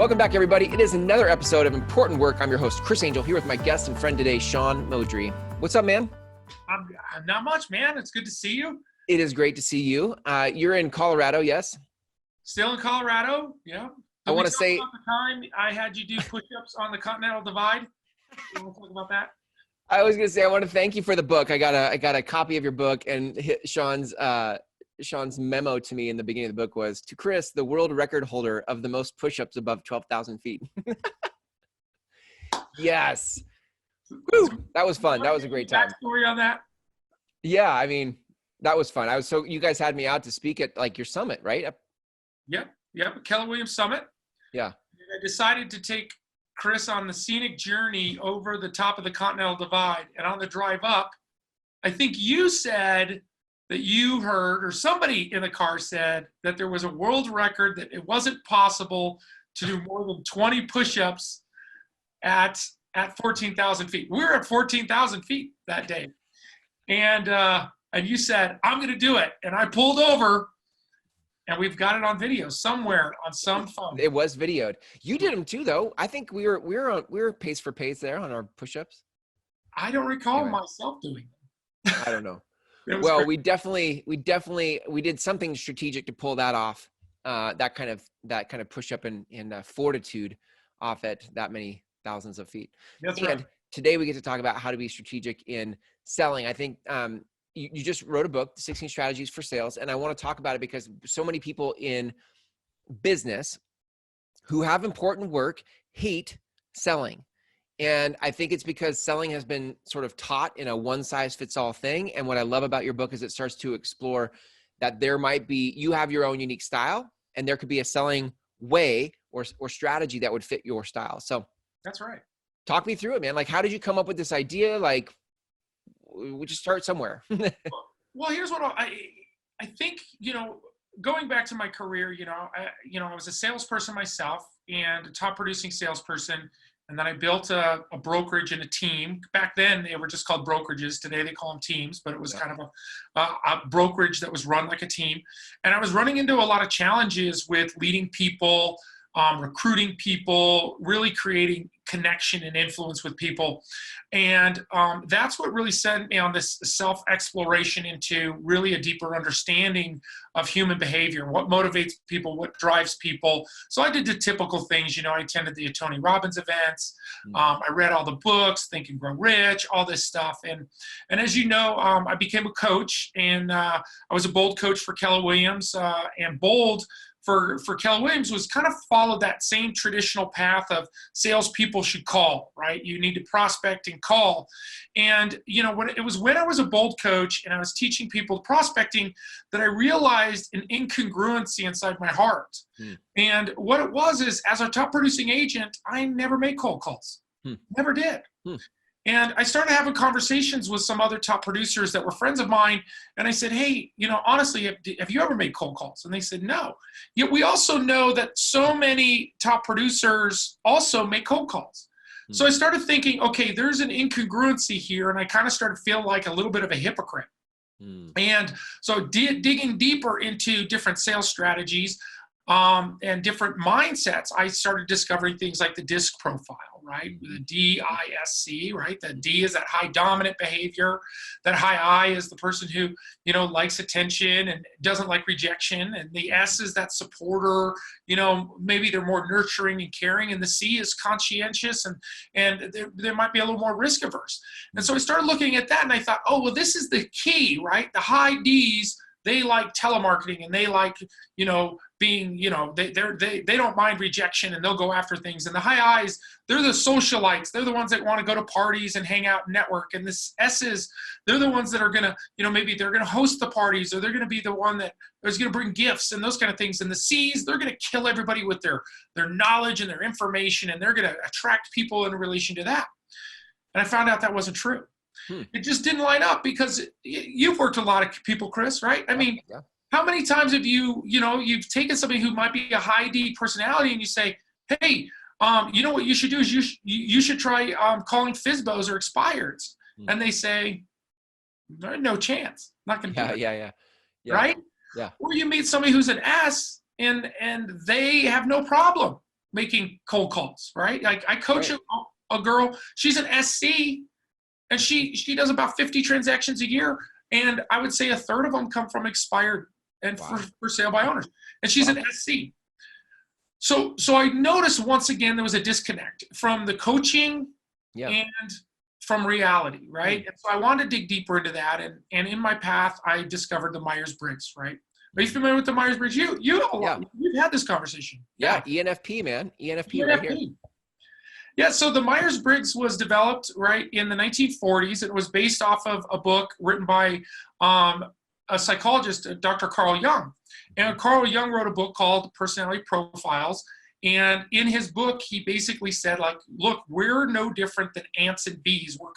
Welcome back, everybody. It is another episode of Important Work. I'm your host, Chris Angel, here with my guest and friend today, Sean Moudry. What's up, man? I'm not much, man. It's good to see you. It is great to see you. You're in Colorado, yes? Still in Colorado, yeah. I want to say about the time I had you do push-ups on the Continental Divide. You want to talk about that? I was going to say I want to thank you for the book. I got a copy of your book, and Sean's memo to me in the beginning of the book was, to Chris, the world record holder of the most push-ups above 12,000 feet. Yes. Woo, that was fun. That was a great time. Backstory on that? Yeah, I mean, that was fun. You guys had me out to speak at like your summit, right? Yep. Keller Williams Summit. Yeah. I decided to take Chris on the scenic journey over the top of the Continental Divide. And on the drive up, I think you said that you heard, or somebody in the car said, that there was a world record that it wasn't possible to do more than 20 push-ups at 14,000 feet. We were at 14,000 feet that day. And you said, I'm going to do it. And I pulled over, and we've got it on video somewhere on some phone. It was videoed. You did them too, though. I think we were pace for pace there on our push-ups. I don't recall myself doing them. I don't know. Well, we did something strategic to pull that off. That kind of push-up and fortitude off at that many thousands of feet. That's and right. Today we get to talk about how to be strategic in selling. I think you just wrote a book, 16 Strategies for Sales, and I want to talk about it because so many people in business who have important work hate selling. And I think it's because selling has been sort of taught in a one-size-fits-all thing. And what I love about your book is it starts to explore that you have your own unique style, and there could be a selling way or strategy that would fit your style. So that's right. Talk me through it, man. Like, how did you come up with this idea? Like, we just start somewhere. Well, here's what I think, going back to my career, I was a salesperson myself and a top producing salesperson. And then I built a brokerage and a team. Back then, they were just called brokerages. Today, they call them teams, but it was kind of a brokerage that was run like a team. And I was running into a lot of challenges with leading people, recruiting people, really creating connection and influence with people. And that's what really sent me on this self-exploration into really a deeper understanding of human behavior, what motivates people, what drives people. So I did the typical things, I attended the Tony Robbins events. I read all the books, Think and Grow Rich, all this stuff. And as you know, I became a coach, and I was a bold coach for Keller Williams, and bold for Keller Williams was kind of followed that same traditional path of salespeople should call, right? You need to prospect and call. And, it was when I was a bold coach and I was teaching people prospecting that I realized an incongruency inside my heart. And what it was is, as a top producing agent, I never made cold calls. Never did. And I started having conversations with some other top producers that were friends of mine. And I said, hey, honestly, have you ever made cold calls? And they said, no. Yet we also know that so many top producers also make cold calls. So I started thinking, okay, there's an incongruency here. And I kind of started feeling like a little bit of a hypocrite. And so digging deeper into different sales strategies, and different mindsets, I started discovering things like the DISC profile, right? The DISC, right? The D is that high dominant behavior. That high I is the person who, likes attention and doesn't like rejection. And the S is that supporter, maybe they're more nurturing and caring. And the C is conscientious and there might be a little more risk averse. And so I started looking at that and I thought, oh, well, this is the key, right? The high Ds, they like telemarketing and they like, being, they don't mind rejection and they'll go after things. And the high I's, they're the socialites. They're the ones that want to go to parties and hang out and network. And this S's, they're the ones that are going to, maybe they're going to host the parties, or they're going to be the one that is going to bring gifts and those kind of things. And the C's, they're going to kill everybody with their knowledge and their information. And they're going to attract people in relation to that. And I found out that wasn't true. It just didn't line up, because you've worked with a lot of people, Chris, right? I mean, how many times have you've taken somebody who might be a high D personality and you say, hey, what you should do is you should try calling FSBOs or expireds. And they say, no chance. Not going to do it. Yeah. Right? Yeah. Or you meet somebody who's an S and they have no problem making cold calls, right? Like I coach Right. a girl, she's an SC, and she does about 50 transactions a year, and I would say a third of them come from expired and Wow. for sale by owners, and she's Wow. an SC. So I noticed once again there was a disconnect from the coaching Yeah. and from reality, right? And so I wanted to dig deeper into that, and in my path I discovered the Myers-Briggs, right? Are you familiar with the Myers-Briggs? You know a lot. Yeah. We've had this conversation. Yeah. ENFP, man. ENFP right here. ENFP. Yeah, so the Myers-Briggs was developed right in the 1940s. It was based off of a book written by a psychologist, Dr. Carl Jung. And Carl Jung wrote a book called Personality Profiles. And in his book, he basically said, like, look, we're no different than ants and bees. We're a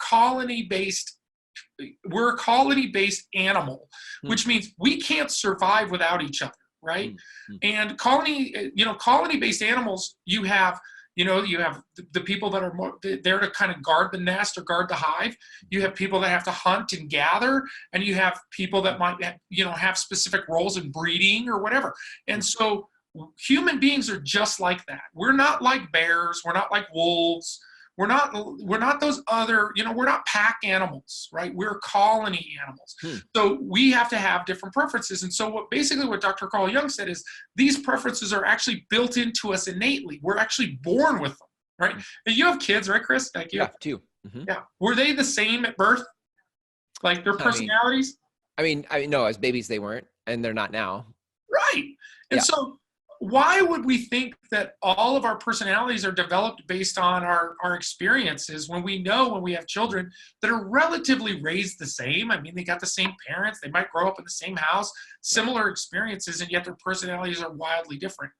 colony-based animal, which means we can't survive without each other, right? And colony-based animals, you have the people that are there to kind of guard the nest or guard the hive. You have people that have to hunt and gather, and you have people that might, have specific roles in breeding or whatever. And so human beings are just like that. We're not like bears. We're not like wolves. We're not those other, we're not pack animals, right? We're colony animals. So we have to have different preferences. And so what Dr. Carl Jung said is these preferences are actually built into us innately. We're actually born with them, right? And you have kids, right, Chris? Like you have two. Yeah. Were they the same at birth? Like their personalities? I mean, no, as babies they weren't, and they're not now. Right. And so why would we think that all of our personalities are developed based on our experiences when we know when we have children that are relatively raised the same? I mean, they got the same parents, they might grow up in the same house, similar experiences, and yet their personalities are wildly different.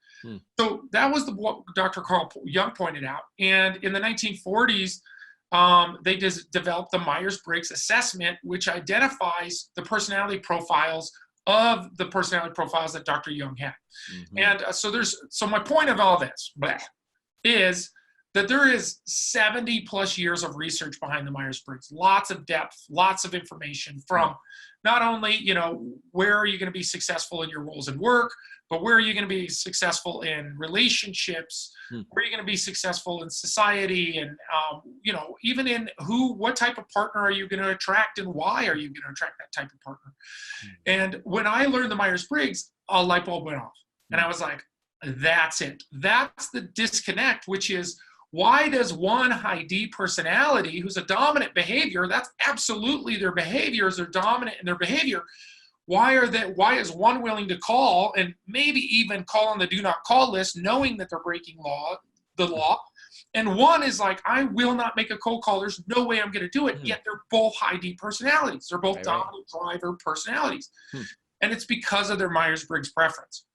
So that was what Dr. Carl Jung pointed out. And in the 1940s, they developed the Myers-Briggs assessment, which identifies the personality profiles of the personality profiles that Dr. Jung had. And so my point of all this is that there is 70 plus years of research behind the Myers-Briggs, lots of depth, lots of information from not only, where are you going to be successful in your roles in work, but where are you going to be successful in relationships, where are you going to be successful in society, and, even in what type of partner are you going to attract, and why are you going to attract that type of partner? And when I learned the Myers-Briggs, a light bulb went off. And I was like, that's it. That's the disconnect, which is, why does one high D personality who's a dominant behavior, that's absolutely their behaviors, they're dominant in their behavior. Why is one willing to call and maybe even call on the do not call list, knowing that they're breaking the law? And one is like, I will not make a cold call. There's no way I'm going to do it. Yet they're both high D personalities. They're both dominant driver personalities. And it's because of their Myers-Briggs preference.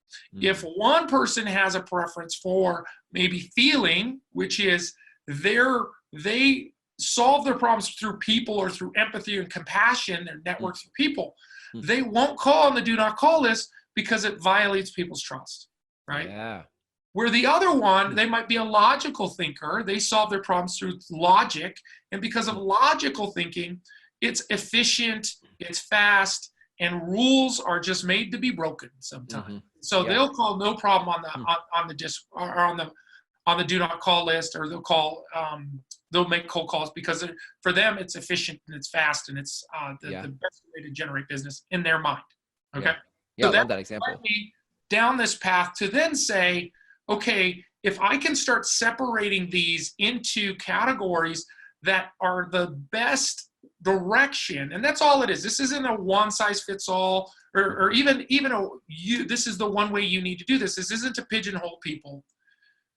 If one person has a preference for maybe feeling, which is they solve their problems through people or through empathy and compassion, their networks of people, they won't call on the do not call list because it violates people's trust, right? Yeah. Where the other one, they might be a logical thinker. They solve their problems through logic. And because of logical thinking, it's efficient, it's fast, and rules are just made to be broken sometimes. So they'll call no problem on the do not call list, or they'll make cold calls because for them it's efficient and it's fast and it's the best way to generate business in their mind. Okay. Yeah, So I love that example. led me down this path to then say, okay, if I can start separating these into categories that are the best direction, and that's all it is. This isn't a one size fits all, or even this is the one way you need to do this. This isn't to pigeonhole people.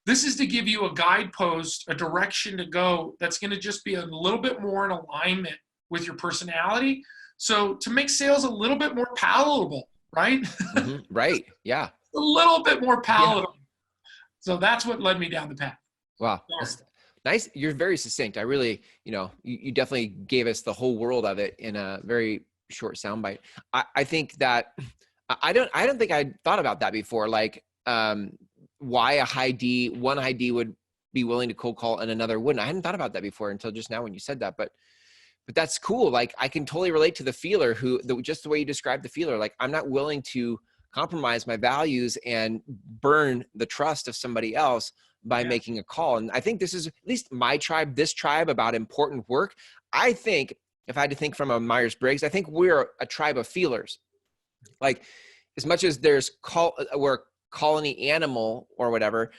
This is to give you a guidepost, a direction to go that's going to just be a little bit more in alignment with your personality. So to make sales a little bit more palatable, right? Right. Yeah. A little bit more palatable. So that's what led me down the path. Wow. That's nice. You're very succinct. I really, you definitely gave us the whole world of it in a very short soundbite. I think that I don't think I thought about that before. Like, why one high D would be willing to cold call and another wouldn't. I hadn't thought about that before until just now when you said that, but that's cool. Like, I can totally relate to the feeler just the way you described the feeler. Like, I'm not willing to compromise my values and burn the trust of somebody else by making a call. And I think this is at least my tribe, this tribe about important work. I think if I had to think from a Myers-Briggs, I think we're a tribe of feelers. Like as much as we're colony animal or whatever,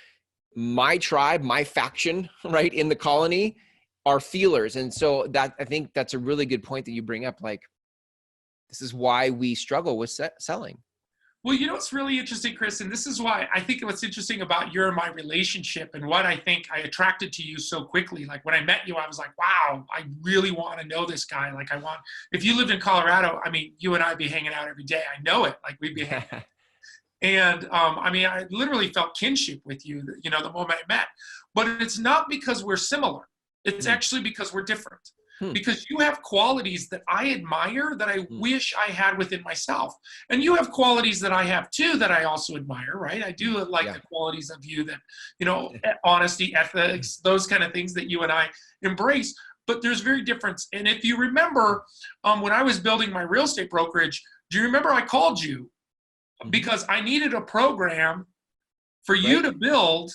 my tribe, my faction, right, in the colony are feelers. And so that, I think that's a really good point that you bring up. Like, this is why we struggle with selling. Well, you know what's really interesting, Chris, and this is why I think what's interesting about your and my relationship and what I think I attracted to you so quickly. Like when I met you, I was like, wow, I really want to know this guy. Like if you lived in Colorado, I mean, you and I'd be hanging out every day. I know it. Like we'd be hanging out. And I mean, I literally felt kinship with you, the moment I met. But it's not because we're similar. It's actually because we're different. Because you have qualities that I admire that I wish I had within myself. And you have qualities that I have too that I also admire, right? I do like the qualities of you that, honesty, ethics, those kind of things that you and I embrace. But there's very difference. And if you remember, when I was building my real estate brokerage, do you remember I called you? Because I needed a program for you to build,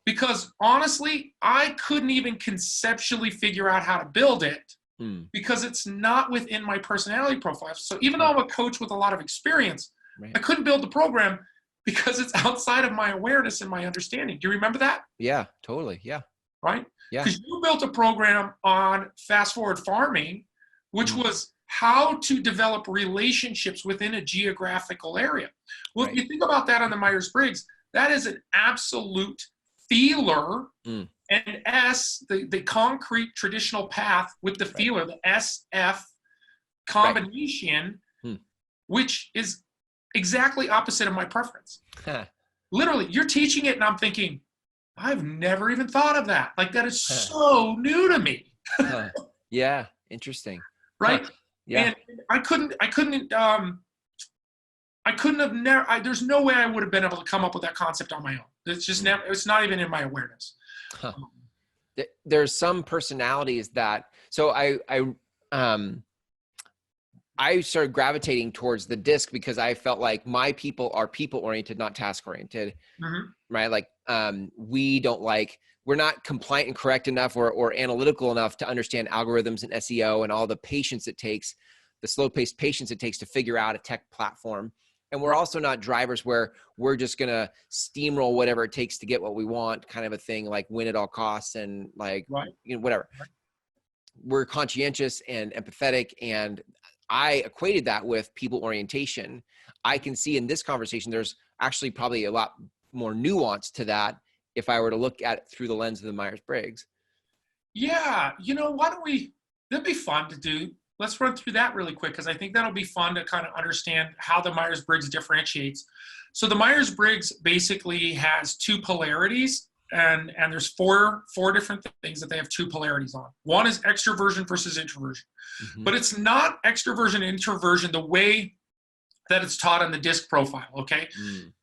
because honestly, I couldn't even conceptually figure out how to build it because it's not within my personality profile. So even though I'm a coach with a lot of experience, I couldn't build the program because it's outside of my awareness and my understanding. Do you remember that? Yeah, totally. Yeah. Right? Yeah. Because you built a program on fast forward farming, which was how to develop relationships within a geographical area. Well, if you think about that on the Myers-Briggs, that is an absolute feeler, and S, the concrete traditional path with the feeler, the SF combination, which is exactly opposite of my preference. Literally, you're teaching it and I'm thinking, I've never even thought of that. Like that is so new to me. Yeah, interesting. Right? Yeah. And I couldn't have there's no way I would have been able to come up with that concept on my own. It's just never, it's not even in my awareness. There's some personalities that, so I started gravitating towards the disc because I felt like my people are people oriented, not task oriented, right? Like, we're not compliant and correct enough or analytical enough to understand algorithms and SEO and all the patience it takes, the slow paced patience it takes to figure out a tech platform. And we're also not drivers where we're just going to steamroll whatever it takes to get what we want, kind of a thing, like win at all costs and like, whatever. We're conscientious and empathetic. And I equated that with people orientation. I can see in this conversation, there's actually probably a lot more nuance to that if I were to look at it through the lens of the Myers-Briggs. Yeah. That'd be fun to do. Let's run through that really quick because I think that'll be fun to kind of understand how the Myers-Briggs differentiates. So the Myers-Briggs basically has two polarities, and there's four different things that they have two polarities on. One is extroversion versus introversion, but it's not extroversion and introversion the way that it's taught on the DISC profile, okay?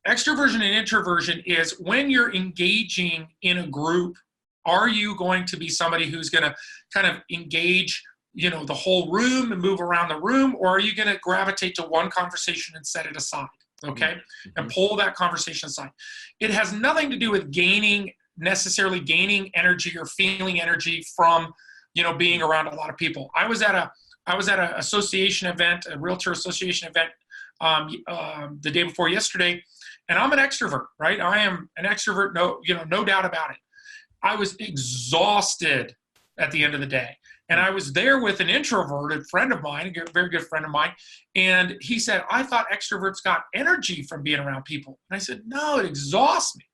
Extroversion and introversion is when you're engaging in a group, are you going to be somebody who's going to kind of engage the whole room and move around the room, or are you going to gravitate to one conversation and set it aside, okay? And pull that conversation aside. It has nothing to do with necessarily gaining energy or feeling energy from, being around a lot of people. I was at an association event, a realtor association event, the day before yesterday, and I'm an extrovert, right? I am an extrovert, no doubt about it. I was exhausted at the end of the day. And I was there with an introverted friend of mine, a very good friend of mine. And he said, I thought extroverts got energy from being around people. And I said, no, it exhausts me.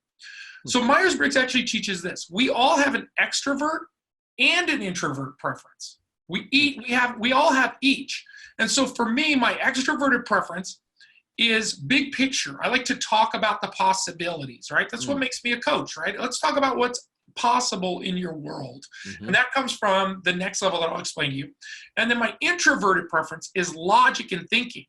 So Myers-Briggs actually teaches this. We all have an extrovert and an introvert preference. We all have each. And so for me, my extroverted preference is big picture. I like to talk about the possibilities, right? That's what makes me a coach, right? Let's talk about what's possible in your world. And that comes from the next level that I'll explain to you. And then my introverted preference is logic and thinking.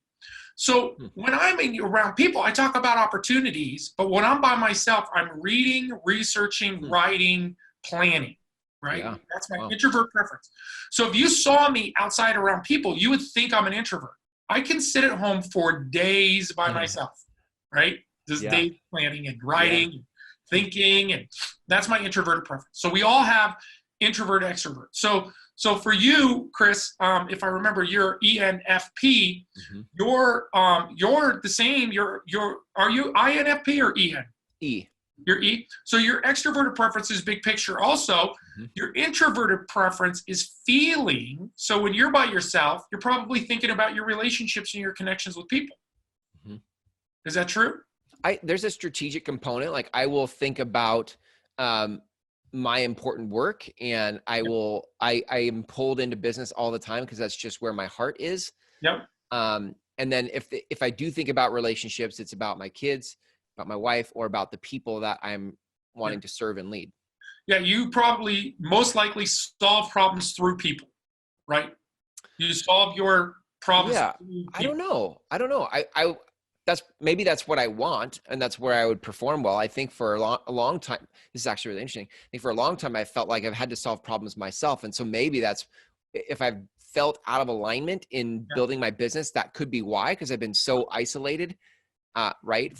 So when I'm around people, I talk about opportunities, but when I'm by myself, I'm reading, researching, writing, planning, right? Yeah. That's my introvert preference. So if you saw me outside around people, you would think I'm an introvert. I can sit at home for days by myself, right? Just days planning and writing, thinking, and that's my introverted preference. So we all have introvert, extrovert. So for you, Chris, if I remember, you're ENFP. You're the same. Are you INFP or EN? E. You're E. So your extroverted preference is big picture. Also, your introverted preference is feeling. So when you're by yourself, you're probably thinking about your relationships and your connections with people. Is that true? There's a strategic component. Like I will think about my important work, and I am pulled into business all the time because that's just where my heart is. Yep. And then if I do think about relationships, it's about my kids, about my wife, or about the people that I'm wanting to serve and lead. Yeah, you probably most likely solve problems through people, right? You solve your problems. Yeah, I don't know. That's what I want, and that's where I would perform well. I think for a long time, this is actually really interesting. I think for a long time, I felt like I've had to solve problems myself. And so maybe that's, if I've felt out of alignment in building my business, that could be why, because I've been so isolated, right?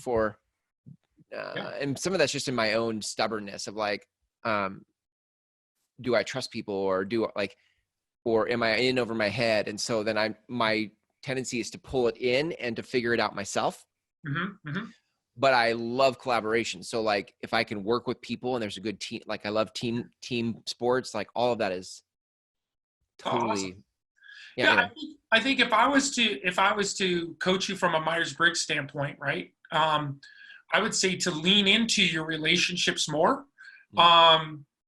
And some of that's just in my own stubbornness of like, do I trust people, or or am I in over my head? And so then my tendency is to pull it in and to figure it out myself. But I love collaboration. So like if I can work with people and there's a good team, like I love team sports, like all of that is totally. Awesome. Yeah, I think if I was to coach you from a Myers-Briggs standpoint, right? I would say to lean into your relationships more.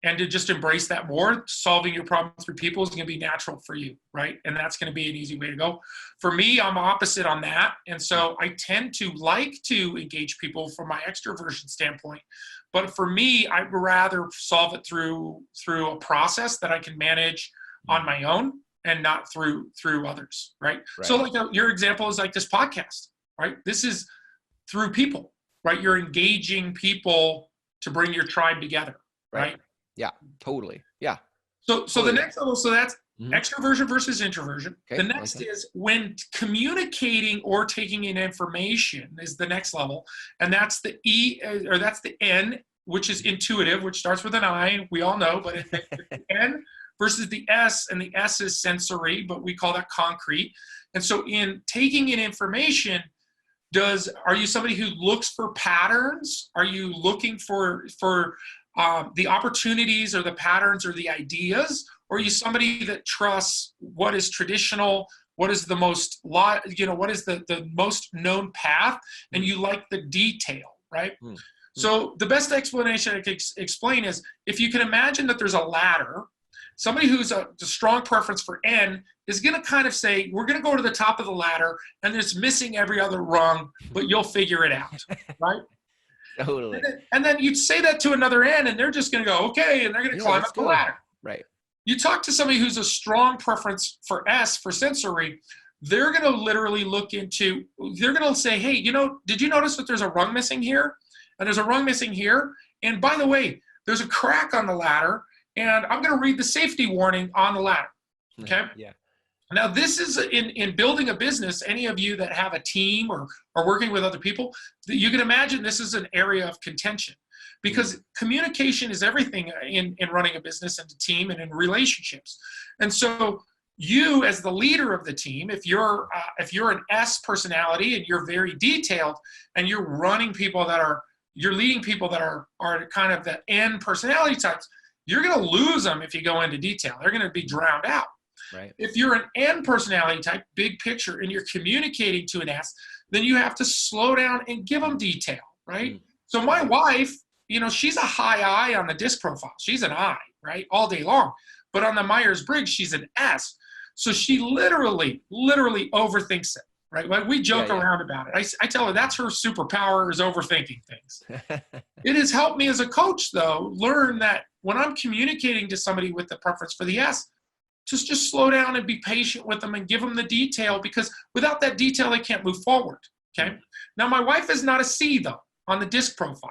And to just embrace that more. Solving your problem through people is going to be natural for you, right? And that's going to be an easy way to go. For me, I'm opposite on that. And so I tend to like to engage people from my extroversion standpoint. But for me, I'd rather solve it through a process that I can manage on my own and not through others, right? So like your example is like this podcast, right? This is through people, right? You're engaging people to bring your tribe together, right? Yeah, totally. Yeah. So totally. The next level, so that's extroversion versus introversion. Okay, the next is when communicating or taking in information is the next level. And that's the E, or that's the N, which is intuitive, which starts with an I, we all know, but it's the N versus the S, and the S is sensory, but we call that concrete. And so in taking in information, are you somebody who looks for patterns? Are you looking for the opportunities or the patterns or the ideas? Or are you somebody that trusts what is traditional, what is the most, what is the most known path, and you like the detail, right? So the best explanation I can explain is, if you can imagine that there's a ladder, somebody who's a strong preference for N is going to kind of say, we're going to go to the top of the ladder, and it's missing every other rung, but you'll figure it out, right? Totally. And then you'd say that to another N, and they're just going to go, okay, and they're going to climb up the ladder. Right. You talk to somebody who's a strong preference for S, for sensory, they're going to literally they're going to say, hey, did you notice that there's a rung missing here? And there's a rung missing here. And by the way, there's a crack on the ladder, and I'm going to read the safety warning on the ladder. Okay? Yeah. Now, this is in building a business. Any of you that have a team or are working with other people, you can imagine this is an area of contention, because communication is everything in running a business and a team and in relationships. And so you, as the leader of the team, if you're an S personality and you're very detailed, and you're leading people that are kind of the N personality types, you're going to lose them if you go into detail. They're going to be drowned out. Right. If you're an N personality type, big picture, and you're communicating to an S, then you have to slow down and give them detail, right? So my wife, she's a high I on the disc profile. She's an I, right, all day long. But on the Myers-Briggs, she's an S. So she literally overthinks it, right? Like we joke around about it. I tell her that's her superpower, is overthinking things. It has helped me as a coach, though, learn that when I'm communicating to somebody with the preference for the S, just slow down and be patient with them and give them the detail, because without that detail, they can't move forward, okay? Now, my wife is not a C, though, on the disc profile.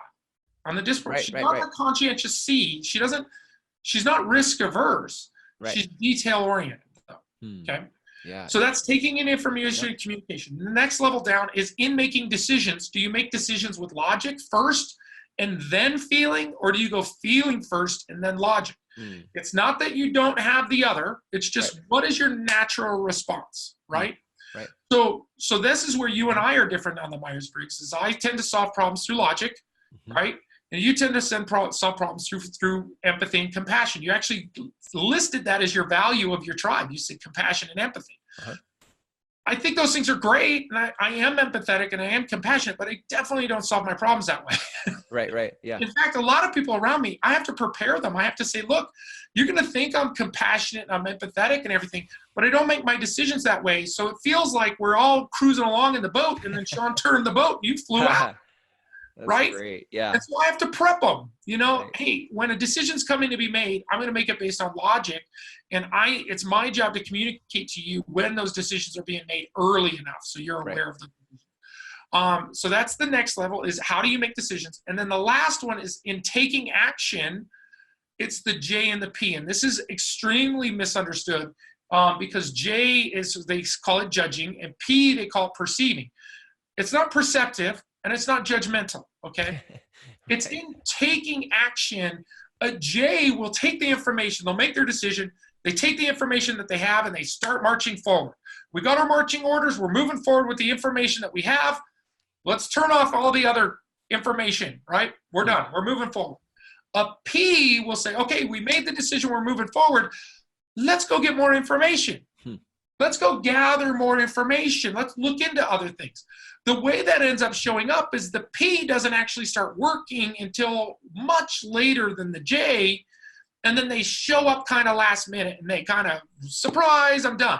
She's not a conscientious C. She's not risk averse. Right. She's detail oriented, though, okay? Yeah. So that's taking in information and communication. The next level down is in making decisions. Do you make decisions with logic first and then feeling, or do you go feeling first and then logic? It's not that you don't have the other. It's just what is your natural response, right? Right. So this is where you and I are different on the Myers-Briggs. Is I tend to solve problems through logic, right? And you tend to solve problems through empathy and compassion. You actually listed that as your value of your tribe. You said compassion and empathy. I think those things are great, and I am empathetic and I am compassionate, but I definitely don't solve my problems that way. Right. Yeah. In fact, a lot of people around me, I have to prepare them. I have to say, look, you're going to think I'm compassionate and I'm empathetic and everything, but I don't make my decisions that way. So it feels like we're all cruising along in the boat, and then Sean turned the boat and you flew out. That's right? great. Yeah. And so I have to prep them, hey, when a decision's coming to be made, I'm going to make it based on logic. And it's my job to communicate to you when those decisions are being made early enough, so you're aware of them. So that's the next level, is how do you make decisions? And then the last one is in taking action. It's the J and the P. And this is extremely misunderstood because J is, they call it judging, and P, they call it perceiving. It's not perceptive and it's not judgmental, okay? It's in taking action. A J will take the information, they'll make their decision, they take the information that they have and they start marching forward. We got our marching orders, we're moving forward with the information that we have. Let's turn off all the other information, right? We're done, we're moving forward. A P will say, okay, we made the decision, we're moving forward. Let's go get more information. Let's go gather more information. Let's look into other things. The way that ends up showing up is the P doesn't actually start working until much later than the J, and then they show up kind of last minute and they kind of, surprise, I'm done.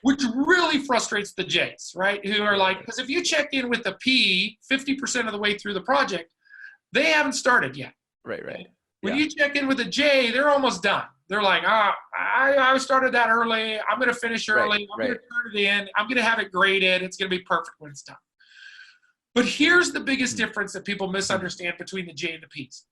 Which really frustrates the Js, right? Who are like, because if you check in with the P 50% of the way through the project, they haven't started yet. Right. When you check in with a J, they're almost done. They're like, I started that early. I'm going to finish early. I'm going to turn it in. I'm going to have it graded. It's going to be perfect when it's done. But here's the biggest difference that people misunderstand between the J and the Ps.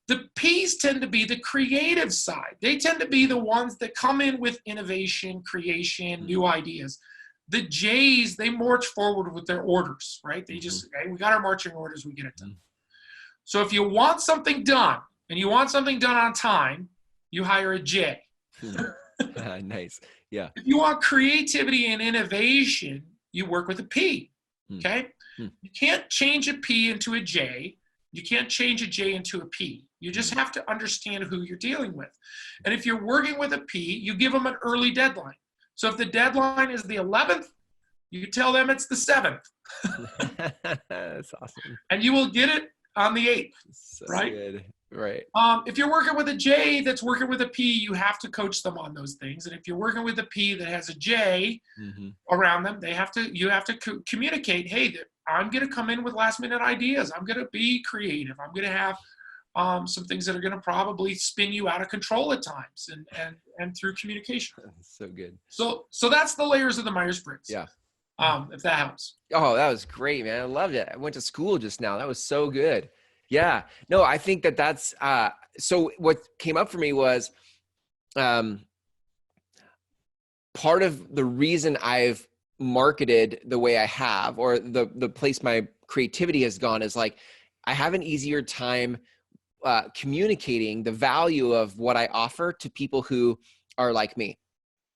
The Ps tend to be the creative side. They tend to be the ones that come in with innovation, creation, new ideas. The Js, they march forward with their orders, right? They just, okay, we got our marching orders, we get it done. So if you want something done, and you want something done on time, you hire a J. Nice. Yeah. If you want creativity and innovation, you work with a P. Okay? You can't change a P into a J. You can't change a J into a P. You just have to understand who you're dealing with. And if you're working with a P, you give them an early deadline. So if the deadline is the 11th, you tell them it's the 7th. That's awesome. And you will get it on the 8th. So right? Good. Right. If you're working with a J that's working with a P, you have to coach them on those things. And if you're working with a P that has a J around them, you have to communicate, hey, I'm going to come in with last minute ideas. I'm going to be creative. I'm going to have some things that are going to probably spin you out of control at times and through communication. So good. So that's the layers of the Myers-Briggs. Yeah. If that helps. Oh, that was great, man. I loved it. I went to school just now. That was so good. Yeah. No, I think that's, so what came up for me was, part of the reason I've marketed the way I have, or the place my creativity has gone, is like, I have an easier time, communicating the value of what I offer to people who are like me.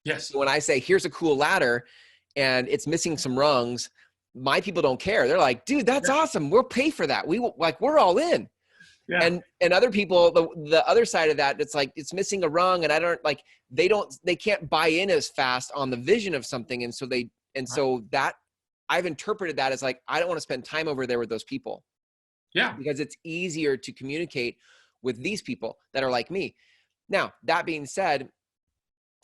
Yes. So when I say, here's a cool ladder and it's missing some rungs, my people don't care. They're like, dude, that's awesome. We'll pay for that. We're all in. Yeah. And other people, the other side of that, it's like, it's missing a rung, and they can't buy in as fast on the vision of something. And so that I've interpreted that as like, I don't want to spend time over there with those people. Yeah. Because it's easier to communicate with these people that are like me. Now, that being said,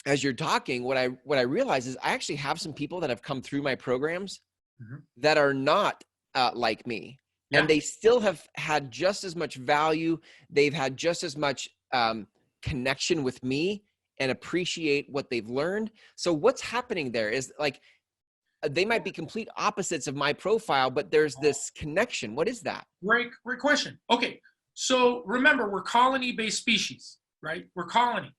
as you're talking, what I realize is I actually have some people that have come through my programs that are not like me. Yeah. And they still have had just as much value. They've had just as much connection with me and appreciate what they've learned. So what's happening there is like, they might be complete opposites of my profile, but there's this connection. What is that? Great question. Okay. So remember, we're colony-based species, right? We're colony.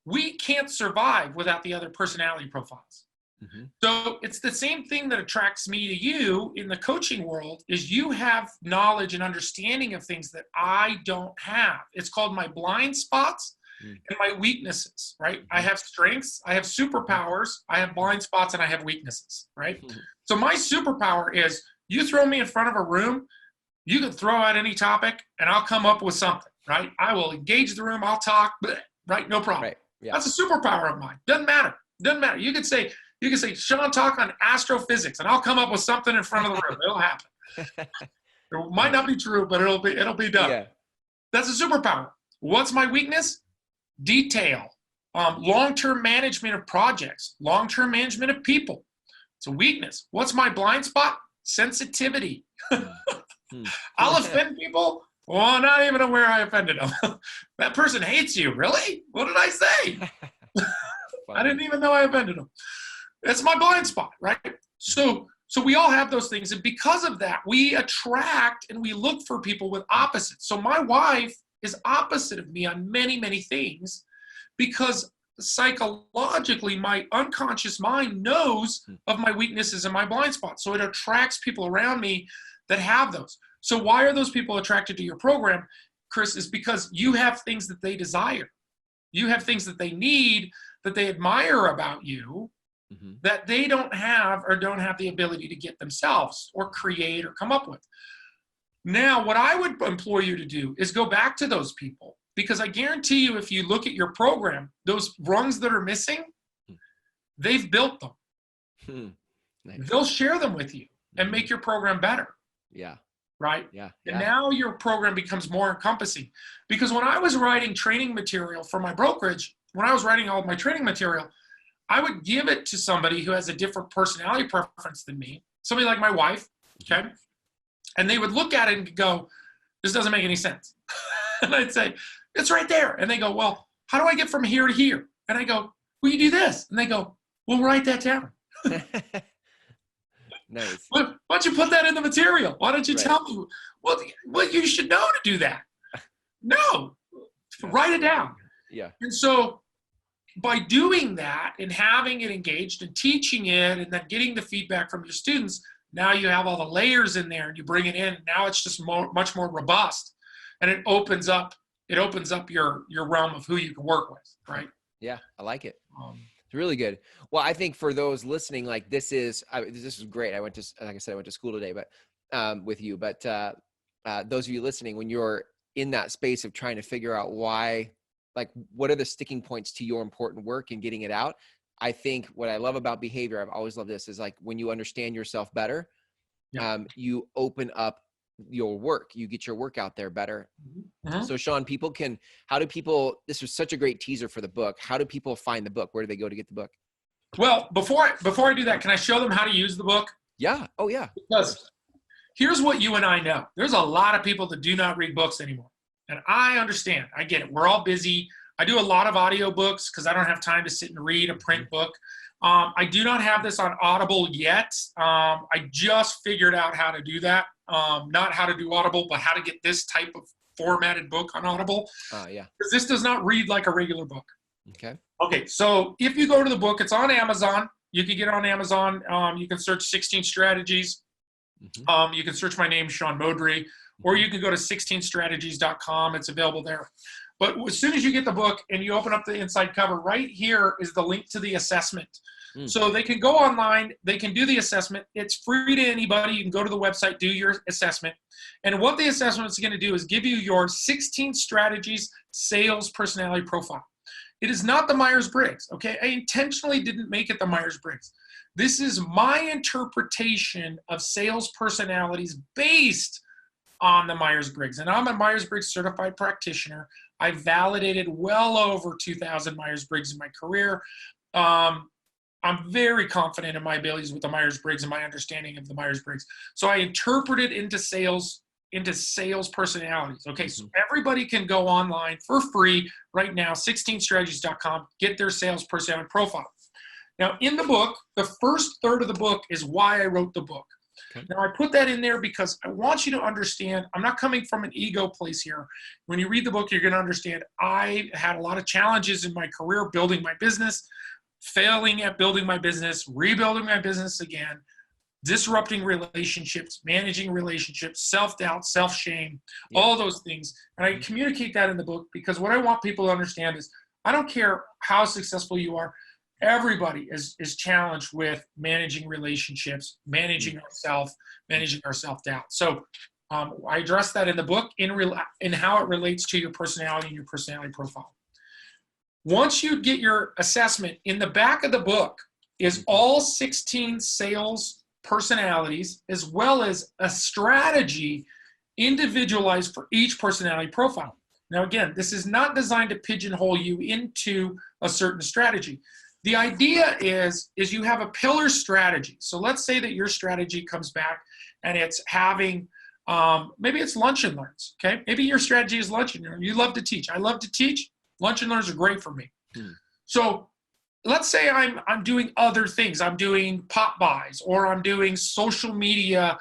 We can't survive without the other personality profiles. Mm-hmm. So it's the same thing that attracts me to you in the coaching world is you have knowledge and understanding of things that I don't have. It's called my blind spots and my weaknesses, right? Mm-hmm. I have strengths, I have superpowers, I have blind spots, and I have weaknesses, right? Mm-hmm. So my superpower is you throw me in front of a room, you can throw out any topic and I'll come up with something, right? I will engage the room, I'll talk, right? No problem. Right. Yeah. That's a superpower of mine. Doesn't matter. Doesn't matter. You could say, Sean, talk on astrophysics, and I'll come up with something in front of the room. It'll happen. It might not be true, but it'll be done. Yeah. That's a superpower. What's my weakness? Detail. Long-term management of projects. Long-term management of people. It's a weakness. What's my blind spot? Sensitivity. I'll offend people. Well, not even aware I offended them. That person hates you. Really? What did I say? I didn't even know I offended them. That's my blind spot, right? So we all have those things. And because of that, we attract and we look for people with opposites. So my wife is opposite of me on many, many things because psychologically, my unconscious mind knows of my weaknesses and my blind spots. So it attracts people around me that have those. So why are those people attracted to your program, Chris? Is because you have things that they desire. You have things that they need, that they admire about you, that they don't have or don't have the ability to get themselves or create or come up with. Now, what I would implore you to do is go back to those people, because I guarantee you, if you look at your program, those rungs that are missing, they've built them. Nice. They'll share them with you and make your program better. Yeah. Right? Yeah. And now your program becomes more encompassing. Because when I was writing training material for my brokerage, when I was writing all of my training material, I would give it to somebody who has a different personality preference than me, somebody like my wife, okay? And they would look at it and go, this doesn't make any sense. And I'd say, it's right there. And they go, well, how do I get from here to here? And I go, well, you do this. And they go, well, write that down. Nice. Why don't you put that in the material? Why don't you tell me? Well, you should know to do that. No, write it down. Yeah. And so by doing that and having it engaged and teaching it and then getting the feedback from your students, now you have all the layers in there and you bring it in. Now it's just much more robust, and it opens up your realm of who you can work with, right? Yeah, I like it. It's really good. Well, I think for those listening, like this is great. Like I said, I went to school today, but with you. But those of you listening, when you're in that space of trying to figure out why, like, what are the sticking points to your important work and getting it out? I think what I love about behavior, I've always loved this, is like when you understand yourself better, you open up your work, you get your work out there better. So Sean, this was such a great teaser for the book. How do people find the book? Where do they go to get the book? Well, before I do that, can I show them how to use the book? Yeah. Oh yeah. Because here's what you and I know. There's a lot of people that do not read books anymore. And I understand. I get it. We're all busy. I do a lot of audio books because I don't have time to sit and read a print book. I do not have this on Audible yet. I just figured out how to do that. Not how to do Audible, but how to get this type of formatted book on Audible. Yeah. Because this does not read like a regular book. Okay. So if you go to the book, it's on Amazon. You can get it on Amazon. You can search 16 Strategies. You can search my name, Sean Moudry, or you can go to 16strategies.com. It's available there. But as soon as you get the book and you open up the inside cover, right here is the link to the assessment. So they can go online, they can do the assessment. It's free to anybody. You can go to the website, do your assessment. And what the assessment is going to do is give you your 16 Strategies sales personality profile. It is not the Myers-Briggs, okay? I intentionally didn't make it the Myers-Briggs. This is my interpretation of sales personalities based on the Myers-Briggs. And I'm a Myers-Briggs certified practitioner. I validated well over 2,000 Myers-Briggs in my career. I'm very confident in my abilities with the Myers-Briggs and my understanding of the Myers-Briggs. So I interpret it into sales personalities. Okay, so everybody can go online for free right now, 16strategies.com, get their sales personality profile. Now, in the book, the first third of the book is why I wrote the book. Now, I put that in there because I want you to understand, I'm not coming from an ego place here. When you read the book, you're going to understand I had a lot of challenges in my career building my business. failing at building my business, rebuilding my business again, disrupting relationships, managing relationships, self-doubt, self-shame, all those things. And I communicate that in the book because what I want people to understand is I don't care how successful you are. Everybody is challenged with managing relationships, managing ourselves, managing our self-doubt. So I address that in the book in how it relates to your personality and your personality profile. Once you get your assessment, in the back of the book is all 16 sales personalities, as well as a strategy individualized for each personality profile. Now, again, this is not designed to pigeonhole you into a certain strategy. The idea is you have a pillar strategy. So let's say that your strategy comes back and it's having, maybe it's lunch and learns, okay? Maybe your strategy is lunch and learn. You love to teach. I love to teach. Lunch and learns are great for me. So let's say I'm doing other things. I'm doing pop buys, or I'm doing social media.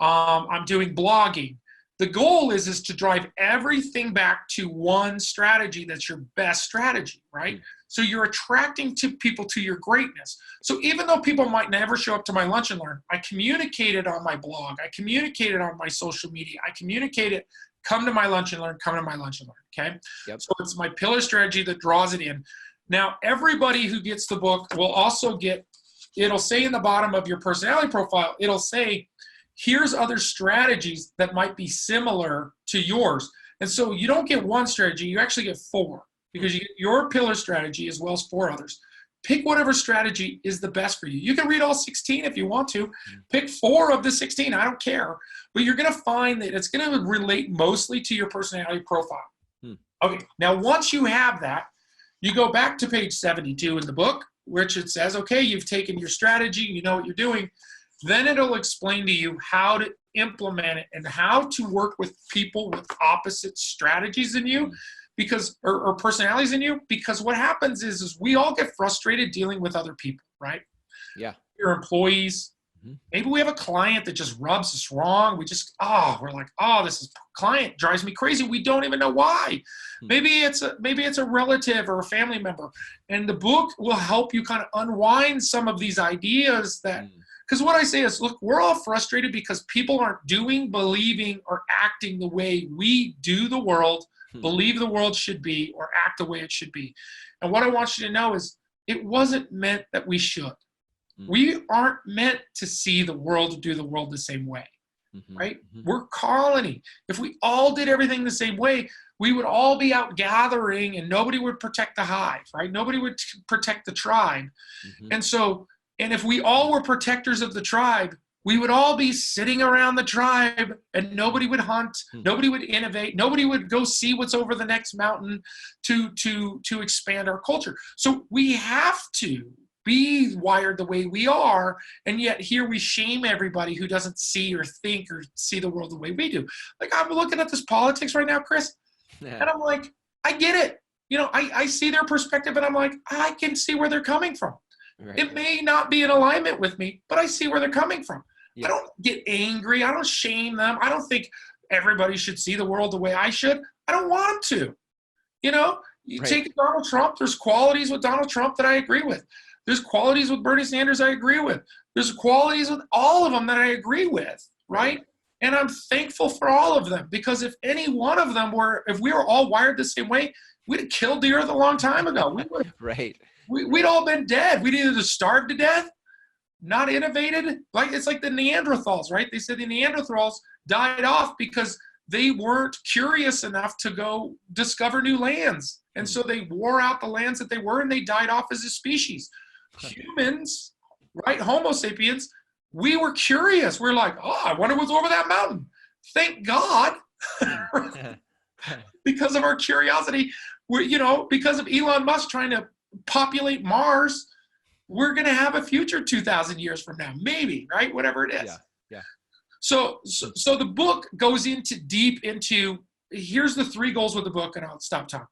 I'm doing blogging. The goal is to drive everything back to one strategy that's your best strategy, right? So you're attracting people to your greatness. So even though people might never show up to my lunch and learn, I communicate it on my blog. I communicate it on my social media. I communicate it, come to my lunch and learn, come to my lunch and learn, okay? So it's my pillar strategy that draws it in. Now, everybody who gets the book will also get, it'll say in the bottom of your personality profile, it'll say, here's other strategies that might be similar to yours. And so you don't get one strategy, you actually get 4, because you get your pillar strategy as well as 4 others. Pick whatever strategy is the best for you. You can read all 16 if you want to. Pick 4 of the 16, I don't care. But you're gonna find that it's gonna relate mostly to your personality profile. Okay, now once you have that, you go back to page 72 in the book, which it says, okay, you've taken your strategy, you know what you're doing. Then it'll explain to you how to implement it and how to work with people with opposite strategies than you, because or personalities in you, because what happens is we all get frustrated dealing with other people, right? Yeah. Your employees. Maybe we have a client that just rubs us wrong. We're like, this client drives me crazy. We don't even know why. Maybe it's a relative or a family member. And the book will help you kind of unwind some of these ideas that, because what I say is, look, we're all frustrated because people aren't doing, believing, or acting the way we do the world, believe the world should be, or act the way it should be. And what I want you to know is it wasn't meant that we should. We aren't meant to see the world, do the world the same way, right? We're colony. If we all did everything the same way, we would all be out gathering and nobody would protect the hive, right? Nobody would protect the tribe. And if we all were protectors of the tribe, we would all be sitting around the tribe and nobody would hunt, nobody would innovate, nobody would go see what's over the next mountain to expand our culture. So we have to be wired the way we are, and yet here we shame everybody who doesn't see or think or see the world the way we do. Like, I'm looking at this politics right now, Chris, and I'm like, I get it. You know, I see their perspective, and I'm like, I can see where they're coming from. Right. It may not be in alignment with me, but I see where they're coming from. I don't get angry. I don't shame them. I don't think everybody should see the world the way I should. I don't want to. You know, you take Donald Trump, there's qualities with Donald Trump that I agree with. There's qualities with Bernie Sanders I agree with. There's qualities with all of them that I agree with, right? And I'm thankful for all of them, because if any one of them if we were all wired the same way, we'd have killed the earth a long time ago. We'd all been dead. We'd either just starved to death, not innovated. It's like the Neanderthals, right? They said the Neanderthals died off because they weren't curious enough to go discover new lands. And so they wore out the lands that they were, and they died off as a species. Humans, right? Homo sapiens, we were curious. We're like, I wonder what's over that mountain. Thank God. Because of our curiosity, because of Elon Musk trying to populate Mars, we're going to have a future 2,000 years from now, maybe, right? Whatever it is. Yeah. So the book goes deep into, here's the 3 goals with the book, and I'll stop talking.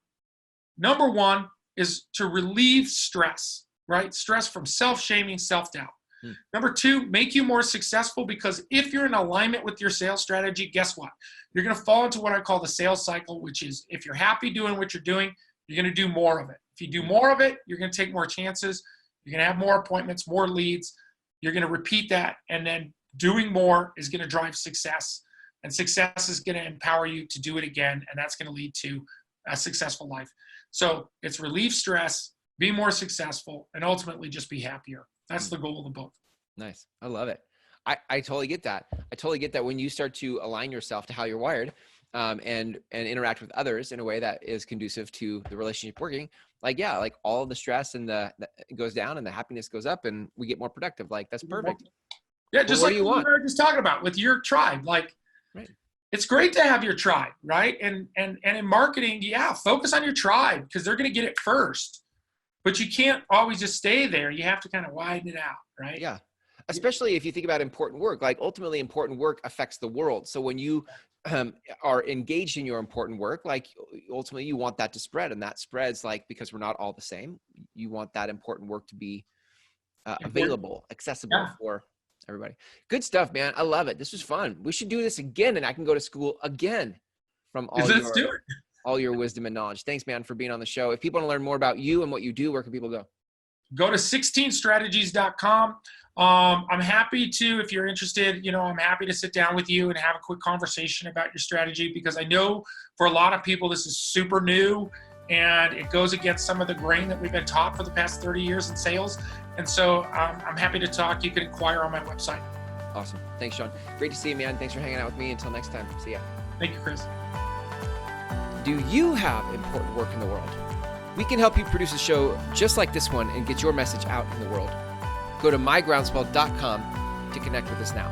Number 1 is to relieve stress. Right? Stress from self-shaming, self-doubt. Number 2, make you more successful, because if you're in alignment with your sales strategy, guess what? You're going to fall into what I call the sales cycle, which is if you're happy doing what you're doing, you're going to do more of it. If you do more of it, you're going to take more chances. You're going to have more appointments, more leads. You're going to repeat that. And then doing more is going to drive success. And success is going to empower you to do it again. And that's going to lead to a successful life. So it's relieve stress, be more successful, and ultimately just be happier. That's the goal of the book. Nice. I love it. I totally get that. I totally get that when you start to align yourself to how you're wired, and interact with others in a way that is conducive to the relationship working, like all the stress and the goes down and the happiness goes up and we get more productive. Like that's perfect. Yeah, just what like do you want? we were just talking about with your tribe. Like, right. It's great to have your tribe, right? And in marketing, focus on your tribe because they're going to get it first. But you can't always just stay there. You have to kind of widen it out, right? Yeah. Especially if you think about important work, like ultimately important work affects the world. So when you are engaged in your important work, like ultimately you want that to spread, and that spreads like, because we're not all the same, you want that important work to be available, accessible for everybody. Good stuff, man. I love it. This was fun. We should do this again, and I can go to school again from all your wisdom and knowledge. Thanks, man, for being on the show. If people want to learn more about you and what you do, where can people go? Go to 16strategies.com. I'm happy to, if you're interested, I'm happy to sit down with you and have a quick conversation about your strategy, because I know for a lot of people, this is super new and it goes against some of the grain that we've been taught for the past 30 years in sales. And so I'm happy to talk. You can inquire on my website. Awesome. Thanks, Sean. Great to see you, man. Thanks for hanging out with me. Until next time. See ya. Thank you, Chris. Do you have important work in the world? We can help you produce a show just like this one and get your message out in the world. Go to mygroundswell.com to connect with us now.